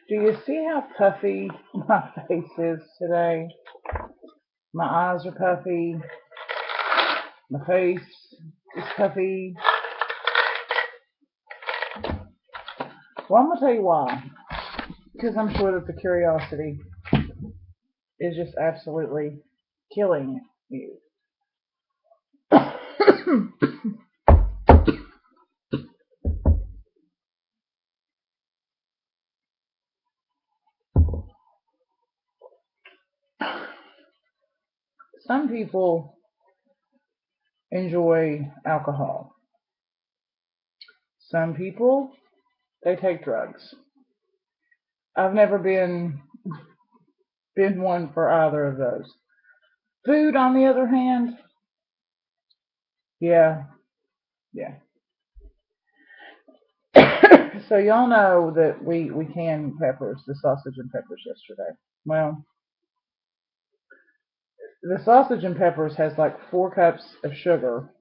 Do you see how puffy my face is today? My eyes are puffy. My face is puffy. Well, I'm going to tell you why. Because I'm sure that the curiosity is just absolutely killing you. Some people enjoy alcohol. Some people, they take drugs. I've never been one for either of those. Food, on the other hand, yeah, yeah. So y'all know that we canned peppers, the sausage and peppers yesterday. Well, the sausage and peppers has like 4 cups of sugar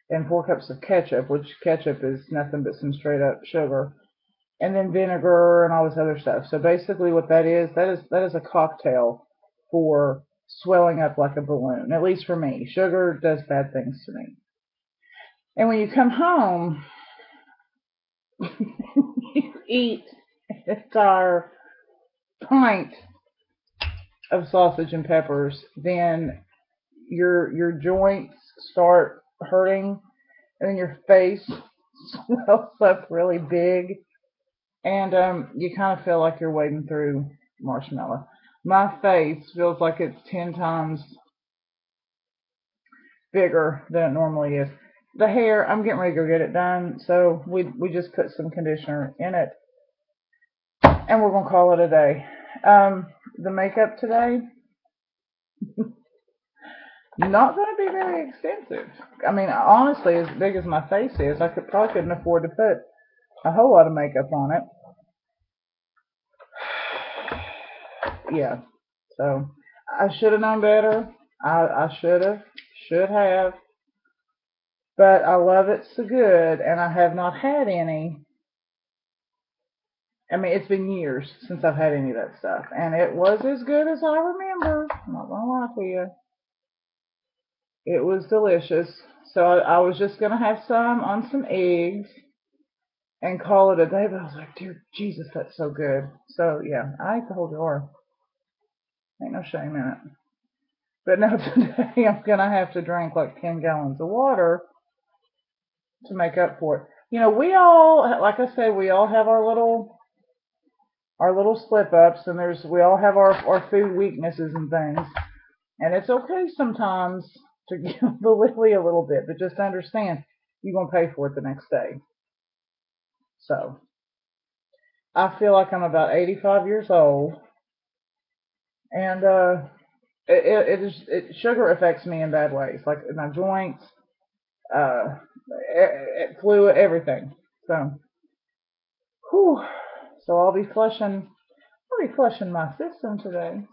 and 4 cups of ketchup, which ketchup is nothing but some straight up sugar, and then vinegar and all this other stuff. So basically, what that is a cocktail for swelling up like a balloon. At least for me, sugar does bad things to me. And when you come home, you eat an entire pint of sausage and peppers, then your joints start hurting, and then your face swells up really big, and you kind of feel like you're wading through marshmallow. My face feels like it's 10 times bigger than it normally is. The hair, I'm getting ready to go get it done, so we just put some conditioner in it, and we're gonna call it a day. The makeup today, not going to be very extensive. I mean, honestly, as big as my face is, I probably couldn't afford to put a whole lot of makeup on it. Yeah, so I should have known better. I should have, but I love it so good, and I have not had any. I mean, it's been years since I've had any of that stuff, and it was as good as I remember. I'm not gonna lie to you. It was delicious. So I was just gonna have some on some eggs and call it a day, but I was like, dear Jesus, that's so good. So yeah, I ate the whole jar. Ain't no shame in it. But no, today I'm gonna have to drink like 10 gallons of water to make up for it. You know, we all, like I said, we all have our little slip ups, and we all have our food weaknesses and things, and it's okay sometimes to give the lily a little bit, but just understand you're gonna pay for it the next day. So I feel like I'm about 85 years old, and sugar affects me in bad ways, like my joints, uh, fluid, everything. So, whew, so I'll be flushing my system today.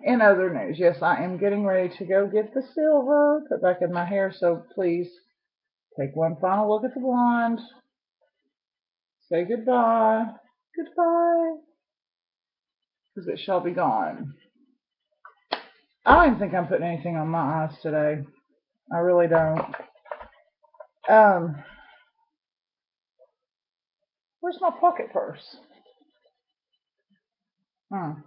In other news, yes, I am getting ready to go get the silver put back in my hair. So please take one final look at the blonde. Say goodbye, goodbye, because it shall be gone. I don't even think I'm putting anything on my eyes today. I really don't. Um, where's my pocket purse? Hmm.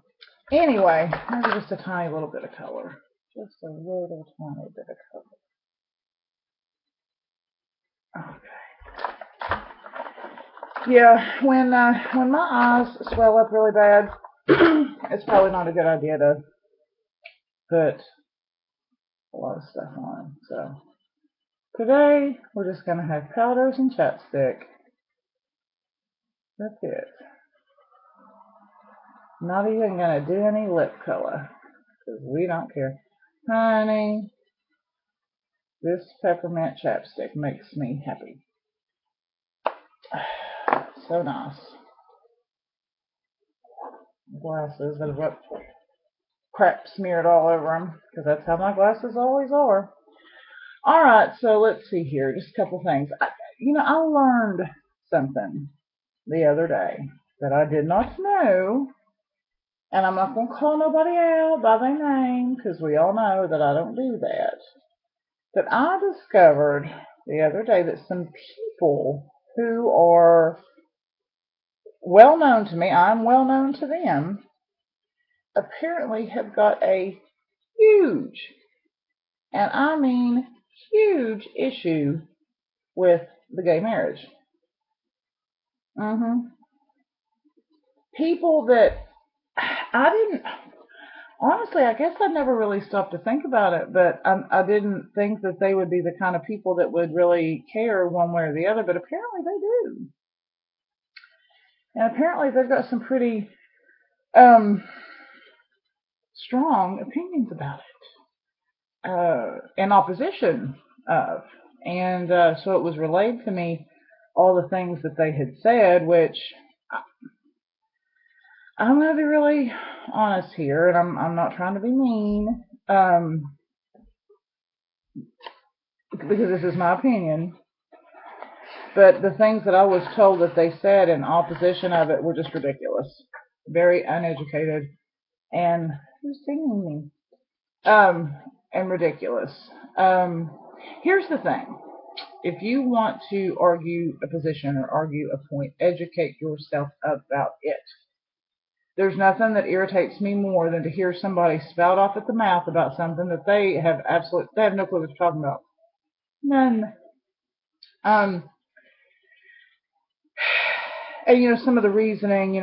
Anyway, maybe just a tiny little bit of color. Just a little tiny bit of color. Okay. Yeah, when my eyes swell up really bad, it's probably not a good idea to put a lot of stuff on. So today we're just gonna have powders and chapstick. That's it. Not even gonna do any lip color because we don't care. Honey, this peppermint chapstick makes me happy. So nice. Glasses that have got crap smeared all over them because that's how my glasses always are. All right, so let's see here. Just a couple things. I learned something the other day that I did not know, and I'm not going to call nobody out by their name because we all know that I don't do that. But I discovered the other day that some people who are well known to me, I'm well known to them, apparently have got a huge, and I mean huge, issue with the gay marriage. hmm People that I didn't, honestly, I guess I never really stopped to think about it, but I didn't think that they would be the kind of people that would really care one way or the other, but apparently they do. And apparently they've got some pretty um, strong opinions about it, in opposition of. And so it was relayed to me all the things that they had said, which I'm going to be really honest here, and I'm not trying to be mean, because this is my opinion. But the things that I was told that they said in opposition of it were just ridiculous, very uneducated, and who's singing me? And ridiculous. Um, Here's the thing: if you want to argue a position or argue a point, educate yourself about it. There's nothing that irritates me more than to hear somebody spout off at the mouth about something that they have no clue what they're talking about. None. Um, and some of the reasoning,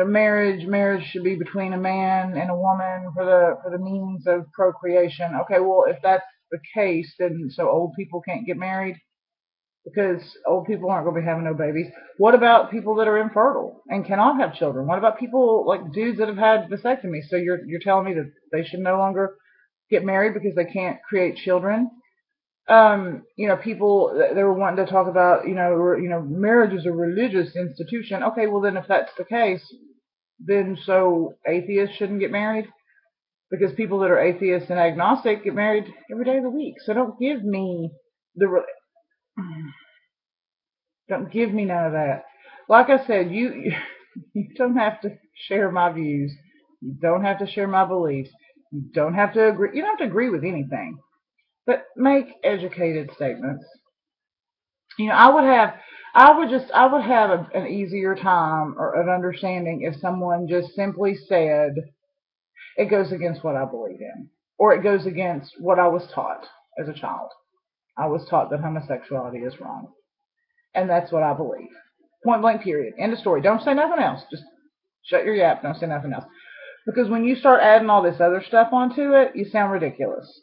marriage should be between a man and a woman for the means of procreation. Okay, well, if that's the case, then so old people can't get married because old people aren't going to be having no babies. What about people that are infertile and cannot have children? What about people like dudes that have had vasectomies? So you're telling me that they should no longer get married because they can't create children? People they were wanting to talk about, marriage is a religious institution. Okay, well then if that's the case, then so atheists shouldn't get married because people that are atheists and agnostic get married every day of the week. So the don't give me none of that. Like I said, you don't have to share my views. You don't have to share my beliefs. You don't have to agree. You don't have to agree with anything, but make educated statements. I would have an easier time or of understanding if someone just simply said it goes against what I believe in, or it goes against what I was taught as a child. I was taught that homosexuality is wrong, and that's what I believe. Point blank, period. End of story. Don't say nothing else. Just shut your yap. Don't say nothing else. Because when you start adding all this other stuff onto it, you sound ridiculous,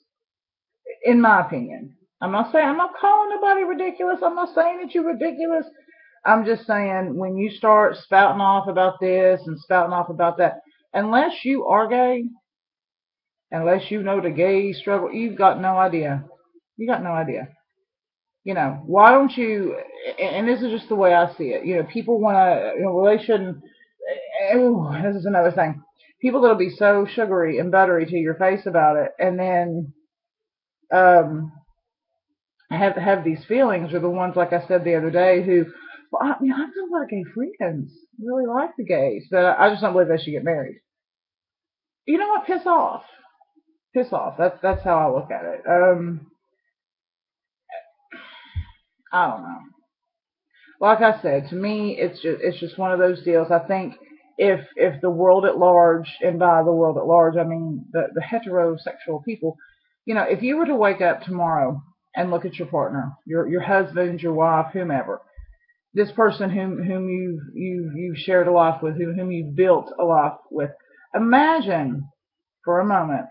in my opinion. I'm not calling nobody ridiculous. I'm not saying that you're ridiculous. I'm just saying when you start spouting off about this and spouting off about that, unless you are gay, unless you know the gay struggle, you've got no idea. You got no idea. Why don't you, and this is just the way I see it, people want to, well, they shouldn't, this is another thing. People that'll be so sugary and buttery to your face about it, and then um, have these feelings are the ones, like I said the other day, who, well, I've got a lot of gay friends, really like the gays, but I just don't believe they should get married. You know what? Piss off. Piss off. That's how I look at it. I don't know. Like I said, to me, it's just one of those deals. I think if the world at large, and by the world at large, I mean the heterosexual people, if you were to wake up tomorrow and look at your partner, your husband, your wife, whomever, this person whom you've shared a life with, whom you've built a life with, imagine for a moment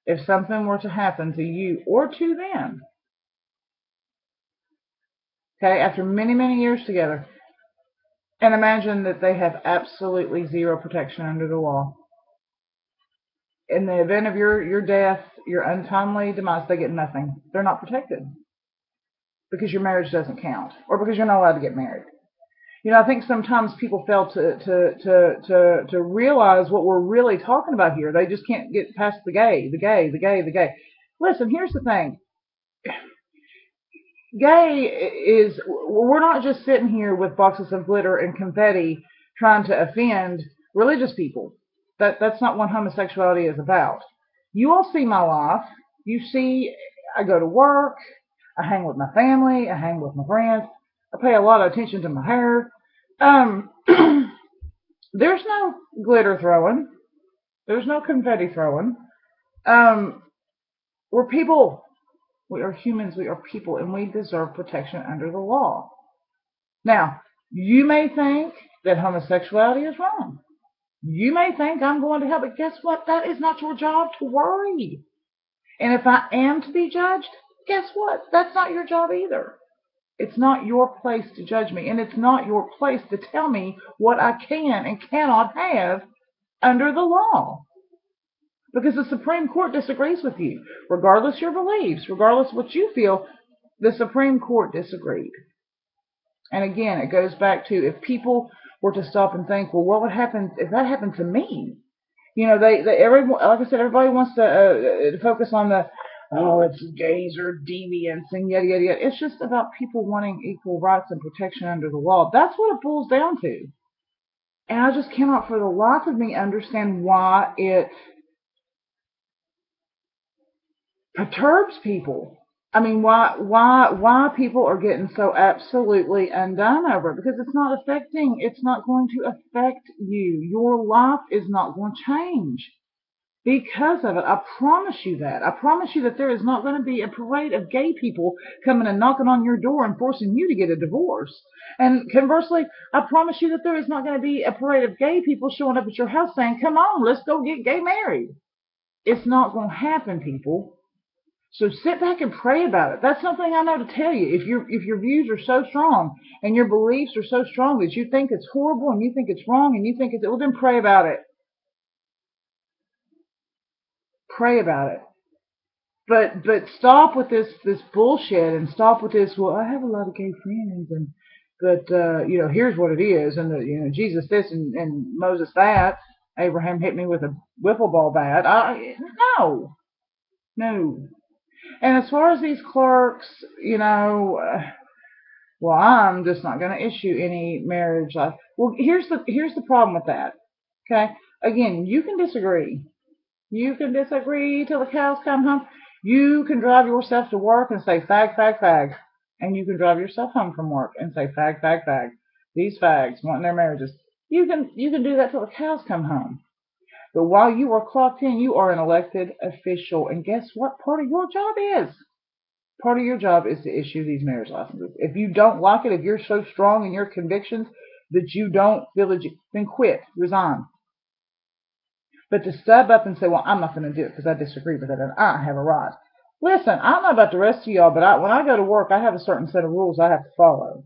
if something were to happen to you or to them, okay, after many, many years together, and imagine that they have absolutely zero protection under the law. In the event of your death, your untimely demise, they get nothing. They're not protected because your marriage doesn't count, or because you're not allowed to get married. I think sometimes people fail to realize what we're really talking about here. They just can't get past the gay, the gay, the gay, the gay. Listen, here's the thing. Gay is, we're not just sitting here with boxes of glitter and confetti trying to offend religious people. That's not what homosexuality is about. You all see my life. You see, I go to work, I hang with my family, I hang with my friends, I pay a lot of attention to my hair. Um, there's no glitter throwing, there's no confetti throwing. Um, we're people. We are humans, we are people, and we deserve protection under the law. Now, you may think that homosexuality is wrong. You may think I'm going to hell, but guess what? That is not your job to worry. And if I am to be judged, guess what? That's not your job either. It's not your place to judge me, and it's not your place to tell me what I can and cannot have under the law. Because the Supreme Court disagrees with you. Regardless of your beliefs, regardless of what you feel, the Supreme Court disagreed. And again, it goes back to if people were to stop and think, well, what would happen if that happened to me? You know, everyone, like I said, everybody wants to focus on the, oh, it's gays or deviants and yada yada yada. It's just about people wanting equal rights and protection under the law. That's what it boils down to. And I just cannot, for the life of me, understand why it perturbs people. I mean, why people are getting so absolutely undone over it? Because it's not going to affect you. Your life is not going to change because of it. I promise you that. I promise you that there is not going to be a parade of gay people coming and knocking on your door and forcing you to get a divorce. And conversely, I promise you that there is not going to be a parade of gay people showing up at your house saying, come on, let's go get gay married. It's not going to happen, people. So sit back and pray about it. That's something I know to tell you. If your views are so strong and your beliefs are so strong that you think it's horrible and you think it's wrong and you think it's, well, then pray about it. Pray about it. But stop with this bullshit and stop with this. Well, I have a lot of gay friends and but here's what it is and Jesus this and Moses that. Abraham hit me with a wiffle ball bat. No. And as far as these clerks, well, I'm just not going to issue any marriage life. Well, here's the problem with that. Okay, again, you can disagree. You can disagree till the cows come home. You can drive yourself to work and say fag, fag, fag, and you can drive yourself home from work and say fag, fag, fag. These fags wanting their marriages. You can do that till the cows come home. But while you are clocked in, you are an elected official, and guess what? Part of your job is. Part of your job is to issue these marriage licenses. If you don't like it, if you're so strong in your convictions that you don't feel it, then quit, resign. But to step up and say, well, I'm not going to do it because I disagree with it and I have a right. Listen, I don't know about the rest of y'all, but when I go to work, I have a certain set of rules I have to follow.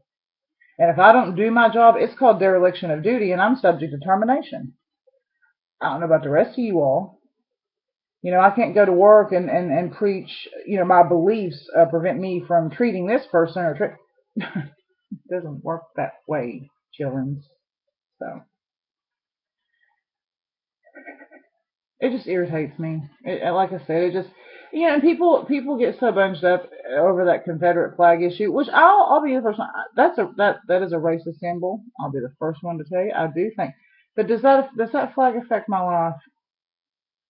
And if I don't do my job, it's called dereliction of duty and I'm subject to termination. I don't know about the rest of you all. I can't go to work and preach, my beliefs prevent me from treating this person or it doesn't work that way, children. So it just irritates me. Like I said, it just, and people get so bunched up over that Confederate flag issue, which I'll be the first one. That is a racist symbol. I'll be the first one to tell you. I do think. But does that flag affect my life?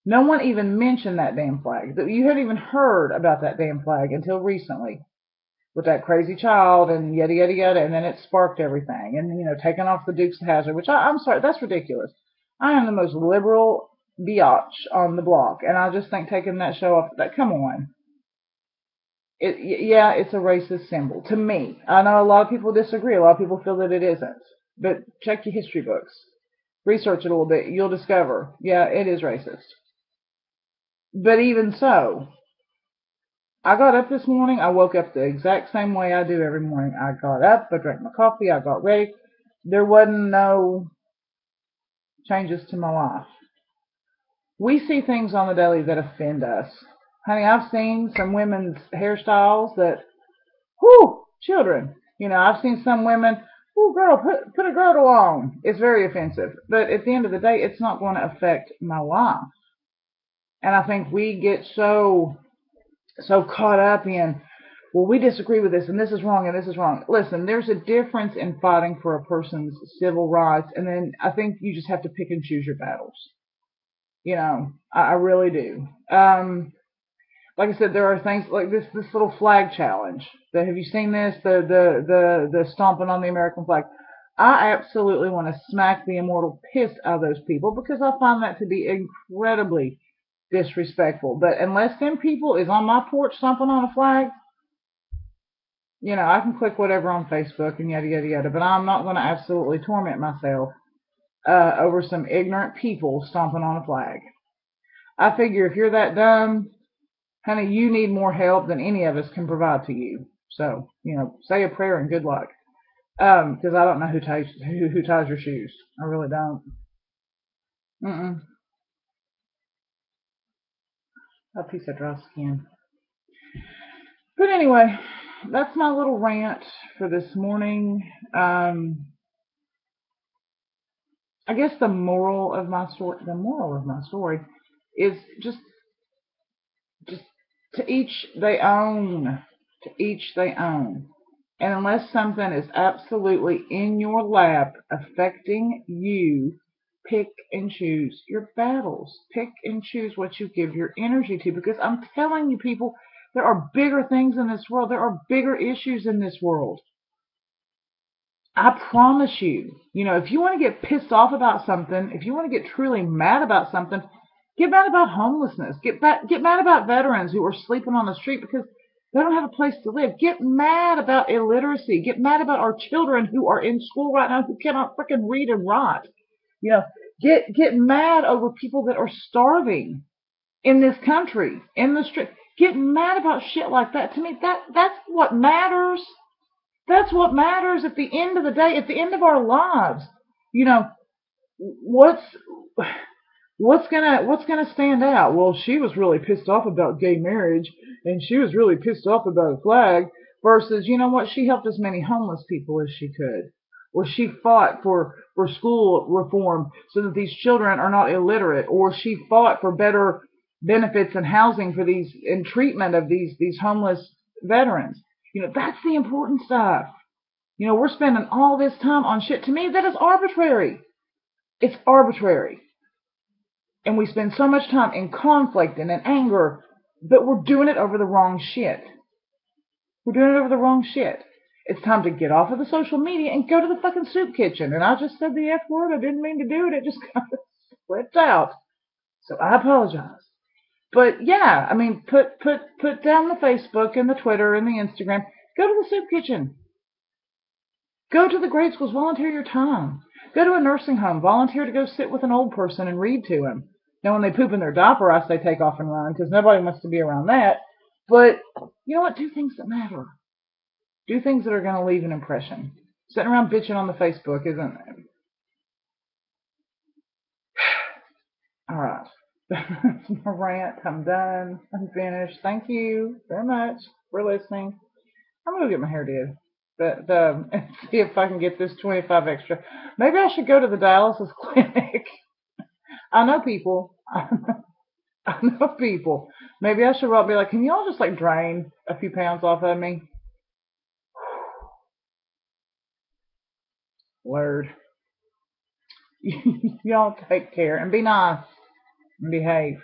No one even mentioned that damn flag. You hadn't even heard about that damn flag until recently with that crazy child and yada yada yada, and then it sparked everything. And taking off the Dukes of Hazzard, which I'm sorry, that's ridiculous. I am the most liberal biatch on the block, and I just think taking that show off, come on. Yeah, it's a racist symbol to me. I know a lot of people disagree. A lot of people feel that it isn't. But check your history books, research it a little bit. You'll discover, yeah, it is racist. But even so, I got up this morning. I woke up the exact same way I do every morning. I got up, I drank my coffee, I got ready. There wasn't no changes to my life. We see things on the daily that offend us. Honey, I've seen some women's hairstyles that, whew, children. I've seen some women, oh girl, put a girdle on. It's very offensive. But at the end of the day, it's not going to affect my life. And I think we get so caught up in, well, we disagree with this, and this is wrong, and this is wrong. Listen, there's a difference in fighting for a person's civil rights, and then I think you just have to pick and choose your battles. I really do. Like I said, there are things like this little flag challenge. Have you seen this? The stomping on the American flag. I absolutely want to smack the immortal piss out of those people because I find that to be incredibly disrespectful. But unless them people is on my porch stomping on a flag, I can click whatever on Facebook and yada yada yada. But I'm not going to absolutely torment myself over some ignorant people stomping on a flag. I figure if you're that dumb, honey, you need more help than any of us can provide to you. So, say a prayer and good luck. Because I don't know who ties your shoes. I really don't. Mm-mm. A piece of dry skin. But anyway, that's my little rant for this morning. I guess the moral of my story is just to each they own. To each they own. And unless something is absolutely in your lap affecting you, pick and choose your battles. Pick and choose what you give your energy to. Because I'm telling you, people, there are bigger things in this world. There are bigger issues in this world. I promise you, if you want to get pissed off about something, if you want to get truly mad about something, get mad about homelessness. Get mad about veterans who are sleeping on the street because they don't have a place to live. Get mad about illiteracy. Get mad about our children who are in school right now who cannot freaking read and write. Get mad over people that are starving in this country, in the street. Get mad about shit like that. To me, that's what matters. That's what matters at the end of the day, at the end of our lives. You know, what's what's gonna stand out? Well, she was really pissed off about gay marriage, and she was really pissed off about a flag. Versus, you know what? She helped as many homeless people as she could, or she fought for school reform so that these children are not illiterate, or she fought for better benefits and housing for these and treatment of these homeless veterans. That's the important stuff. We're spending all this time on shit. To me, that is arbitrary. It's arbitrary. And we spend so much time in conflict and in anger, but we're doing it over the wrong shit. We're doing it over the wrong shit. It's time to get off of the social media and go to the fucking soup kitchen. And I just said the F word. I didn't mean to do it. It just kind of slipped out. So I apologize. But yeah, I mean, put down the Facebook and the Twitter and the Instagram. Go to the soup kitchen. Go to the grade schools. Volunteer your time. Go to a nursing home. Volunteer to go sit with an old person and read to them. Now, when they poop in their diaper, I say take off and run because nobody wants to be around that. But you know what? Do things that matter. Do things that are going to leave an impression. Sitting around bitching on the Facebook isn't. All right. That's my rant. I'm done. I'm finished. Thank you very much for listening. I'm going to get my hair did. And see if I can get this 25 extra. Maybe I should go to the dialysis clinic. I know people. I know people. Maybe I should be like, can y'all just like drain a few pounds off of me? Word. Y'all take care and be nice and behave.